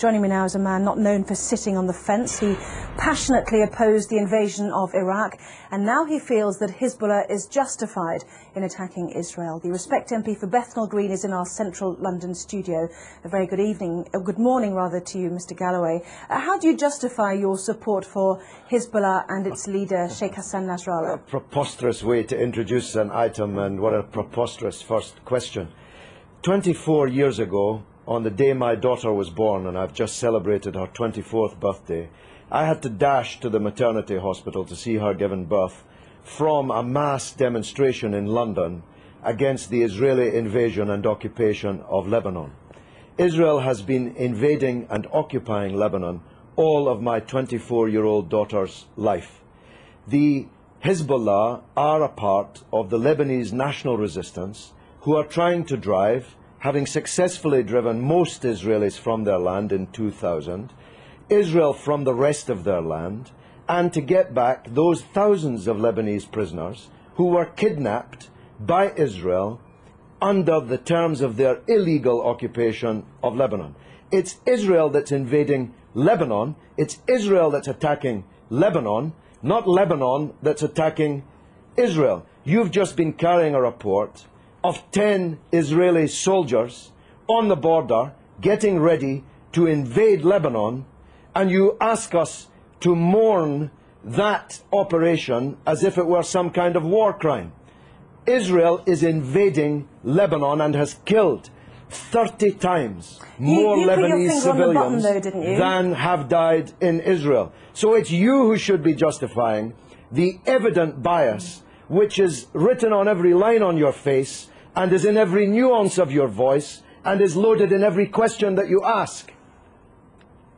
Joining me now is a man not known for sitting on the fence. He passionately opposed the invasion of Iraq, and now he feels that Hezbollah is justified in attacking Israel. The Respect MP for Bethnal Green is in our central London studio. A very good evening, good morning rather, to you, Mr. Galloway. How do you justify your support for Hezbollah and its leader, Sheikh Hassan Nasrallah? A preposterous way to introduce an item, and what a preposterous first question. 24 years ago, on the day my daughter was born, and I've just celebrated her 24th birthday, I had to dash to the maternity hospital to see her given birth from a mass demonstration in London against the Israeli invasion and occupation of Lebanon. Israel has been invading and occupying Lebanon all of my 24-year-old daughter's life. The Hezbollah are a part of the Lebanese national resistance who are trying to drive, having successfully driven most Israelis from their land in 2000, Israel from the rest of their land, and to get back those thousands of Lebanese prisoners who were kidnapped by Israel under the terms of their illegal occupation of Lebanon. It's Israel that's invading Lebanon, it's Israel that's attacking Lebanon, not Lebanon that's attacking Israel. You've just been carrying a report of 10 Israeli soldiers on the border getting ready to invade Lebanon, and you ask us to mourn that operation as if it were some kind of war crime. Israel is invading Lebanon and has killed 30 times more Lebanese civilians than have died in Israel. So it's you who should be justifying the evident bias which is written on every line on your face and is in every nuance of your voice and is loaded in every question that you ask.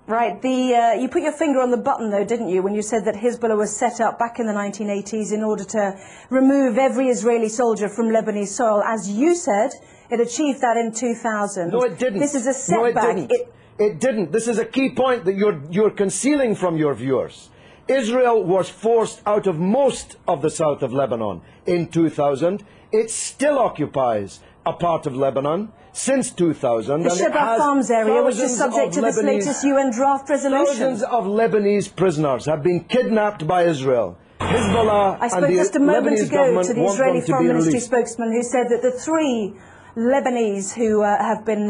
Right. You put your finger on the button, though, didn't you, when you said that Hezbollah was set up back in the 1980s in order to remove every Israeli soldier from Lebanese soil. As you said, it achieved that in 2000. No, it didn't. This is a setback. No, it didn't. It didn't. This is a key point that you're concealing from your viewers. Israel was forced out of most of the south of Lebanon in 2000. It still occupies a part of Lebanon since 2000. The Shebra Farms area, which is subject to this latest UN draft resolution. Thousands of Lebanese prisoners have been kidnapped by Israel. Hezbollah I spoke and just a the moment Lebanese ago to the Israeli to Foreign Ministry released. spokesman who said that the 3 Lebanese who have been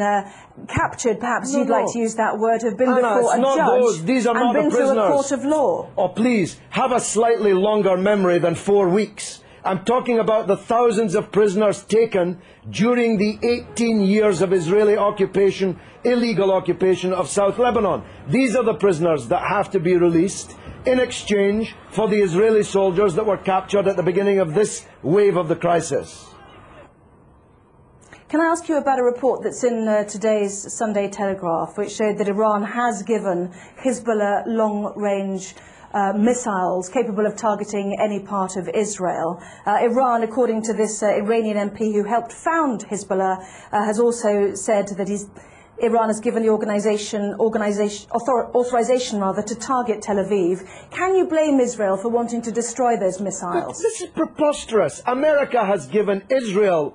captured, perhaps you'd like to use that word, have been before a judge These are and not been the through prisoners. a court of law. Oh, please, have a slightly longer memory than 4 weeks. I'm talking about the thousands of prisoners taken during the 18 years of Israeli occupation, illegal occupation of South Lebanon. These are the prisoners that have to be released in exchange for the Israeli soldiers that were captured at the beginning of this wave of the crisis. Can I ask you about a report that's in today's Sunday Telegraph, which showed that Iran has given Hezbollah long-range missiles capable of targeting any part of Israel. Iran, according to this Iranian MP who helped found Hezbollah, has also said that Iran has given the authorization to target Tel Aviv. Can you blame Israel for wanting to destroy those missiles? But this is preposterous. America has given Israel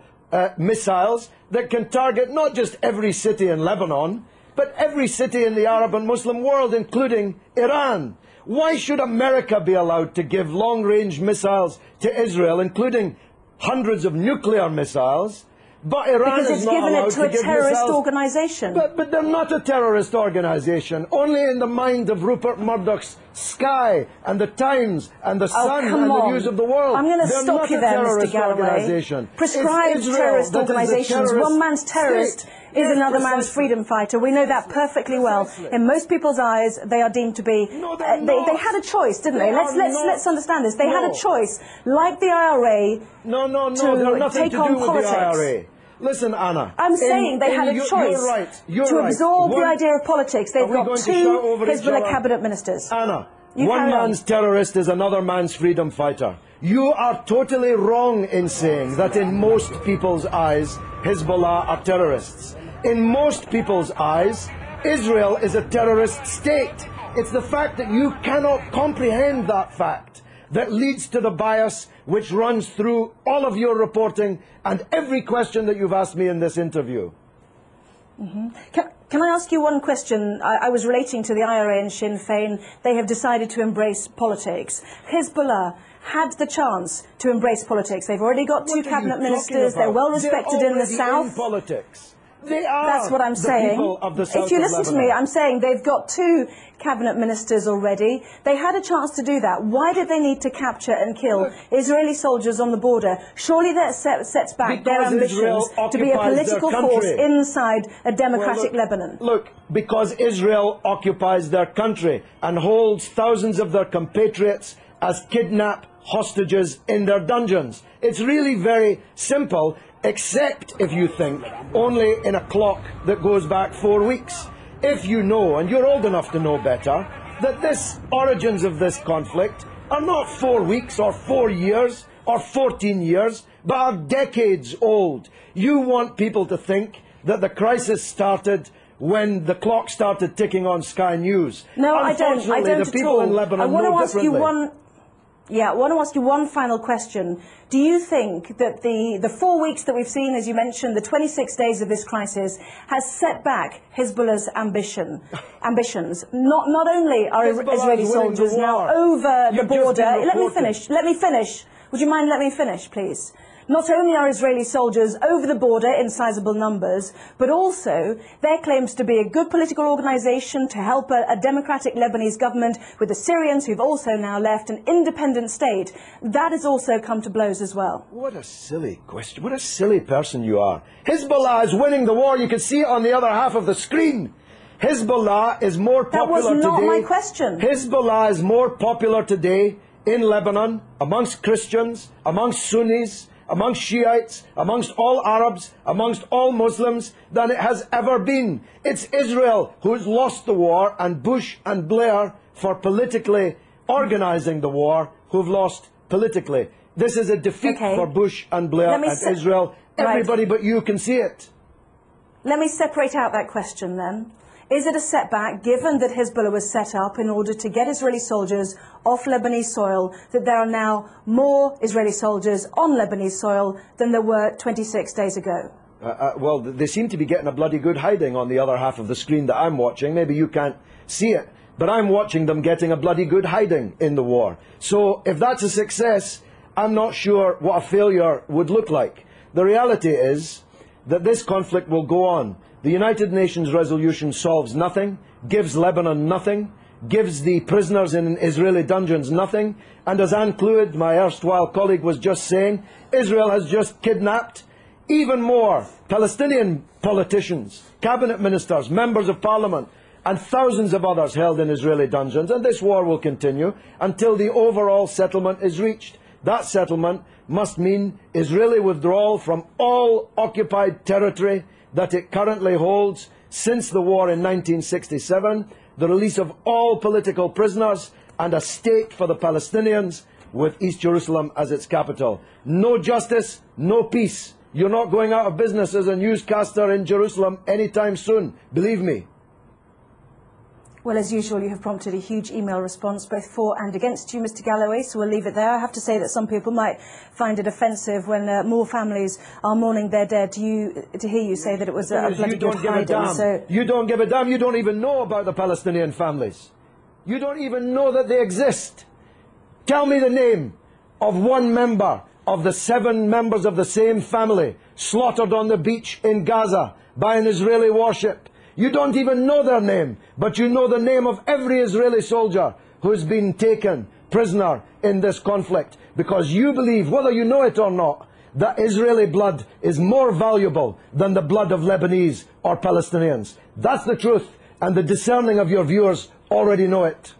missiles that can target not just every city in Lebanon, but every city in the Arab and Muslim world, including Iran. Why should America be allowed to give long-range missiles to Israel, including hundreds of nuclear missiles, but Iran is not allowed to give missiles? Because it's given it to a terrorist organisation. But they're not a terrorist organisation. Only in the mind of Rupert Murdoch's Sky and the Times and the Sun and the News of the World. I'm going to stop you there, Mr. Galloway. Prescribed terrorist organisations. One man's terrorist is another man's freedom fighter. We know that perfectly well. In most people's eyes, they are deemed to be. They had a choice, didn't they? Let's understand this. They had a choice, like the IRA, to take on politics. Listen, Anna. I'm saying they had a choice to absorb the idea of politics. They've got 2 Hezbollah cabinet ministers. Anna, one man's terrorist is another man's freedom fighter. You are totally wrong in saying that in most people's eyes, Hezbollah are terrorists. In most people's eyes, Israel is a terrorist state. It's the fact that you cannot comprehend that fact that leads to the bias which runs through all of your reporting and every question that you've asked me in this interview. Mm-hmm. Can I ask you one question? I was relating to the IRA and Sinn Féin. They have decided to embrace politics. Hezbollah had the chance to embrace politics. They've already got two cabinet ministers. They're well respected in the south. In politics. They are. That's what I'm saying. If you listen to me, I'm saying they've got two cabinet ministers already. They had a chance to do that. Why did they need to capture and kill Israeli soldiers on the border? Surely that sets back their ambitions to be a political force inside a democratic Lebanon. Look, because Israel occupies their country and holds thousands of their compatriots as kidnapped hostages in their dungeons. It's really very simple, except if you think only in a clock that goes back 4 weeks. If you know, and you're old enough to know better, that this origins of this conflict are not 4 weeks or 4 years or 14 years, but are decades old. You want people to think that the crisis started when the clock started ticking on Sky News. No, I don't the people in Lebanon I want to know ask you differently. I want to ask you one final question. Do you think that the 4 weeks that we've seen, as you mentioned, the 26 days of this crisis, has set back Hezbollah's ambitions? Not only are Israeli soldiers now over the border... Let me finish. Would you mind letting me finish, please? Not only are Israeli soldiers over the border in sizable numbers, but also their claims to be a good political organisation to help a democratic Lebanese government with the Syrians who've also now left an independent state. That has also come to blows as well. What a silly question. What a silly person you are. Hezbollah is winning the war. You can see it on the other half of the screen. Hezbollah is more popular today. That was not my question. Hezbollah is more popular today in Lebanon, amongst Christians, amongst Sunnis, amongst Shiites, amongst all Arabs, amongst all Muslims, than it has ever been. It's Israel who's lost the war, and Bush and Blair, for politically organising the war, who've lost politically. This is a defeat for Bush and Blair and Israel. Everybody but you can see it. Let me separate out that question then. Is it a setback, given that Hezbollah was set up in order to get Israeli soldiers off Lebanese soil, that there are now more Israeli soldiers on Lebanese soil than there were 26 days ago? Well, they seem to be getting a bloody good hiding on the other half of the screen that I'm watching. Maybe you can't see it, but I'm watching them getting a bloody good hiding in the war. So if that's a success, I'm not sure what a failure would look like. The reality is that this conflict will go on. The United Nations resolution solves nothing, gives Lebanon nothing, gives the prisoners in Israeli dungeons nothing, and as Anne Clewid, my erstwhile colleague, was just saying, Israel has just kidnapped even more Palestinian politicians, cabinet ministers, members of parliament, and thousands of others held in Israeli dungeons, and this war will continue until the overall settlement is reached. That settlement must mean Israeli withdrawal from all occupied territory that it currently holds since the war in 1967, the release of all political prisoners, and a state for the Palestinians with East Jerusalem as its capital. No justice, no peace. You're not going out of business as a newscaster in Jerusalem anytime soon, believe me. Well, as usual, you have prompted a huge email response, both for and against you, Mr. Galloway, so we'll leave it there. I have to say that some people might find it offensive when more families are mourning their dead to hear you say that it was a bloody good hiding. So you don't give a damn. You don't even know about the Palestinian families. You don't even know that they exist. Tell me the name of one member of the 7 members of the same family slaughtered on the beach in Gaza by an Israeli warship. You don't even know their name, but you know the name of every Israeli soldier who's been taken prisoner in this conflict, because you believe, whether you know it or not, that Israeli blood is more valuable than the blood of Lebanese or Palestinians. That's the truth, and the discerning of your viewers already know it.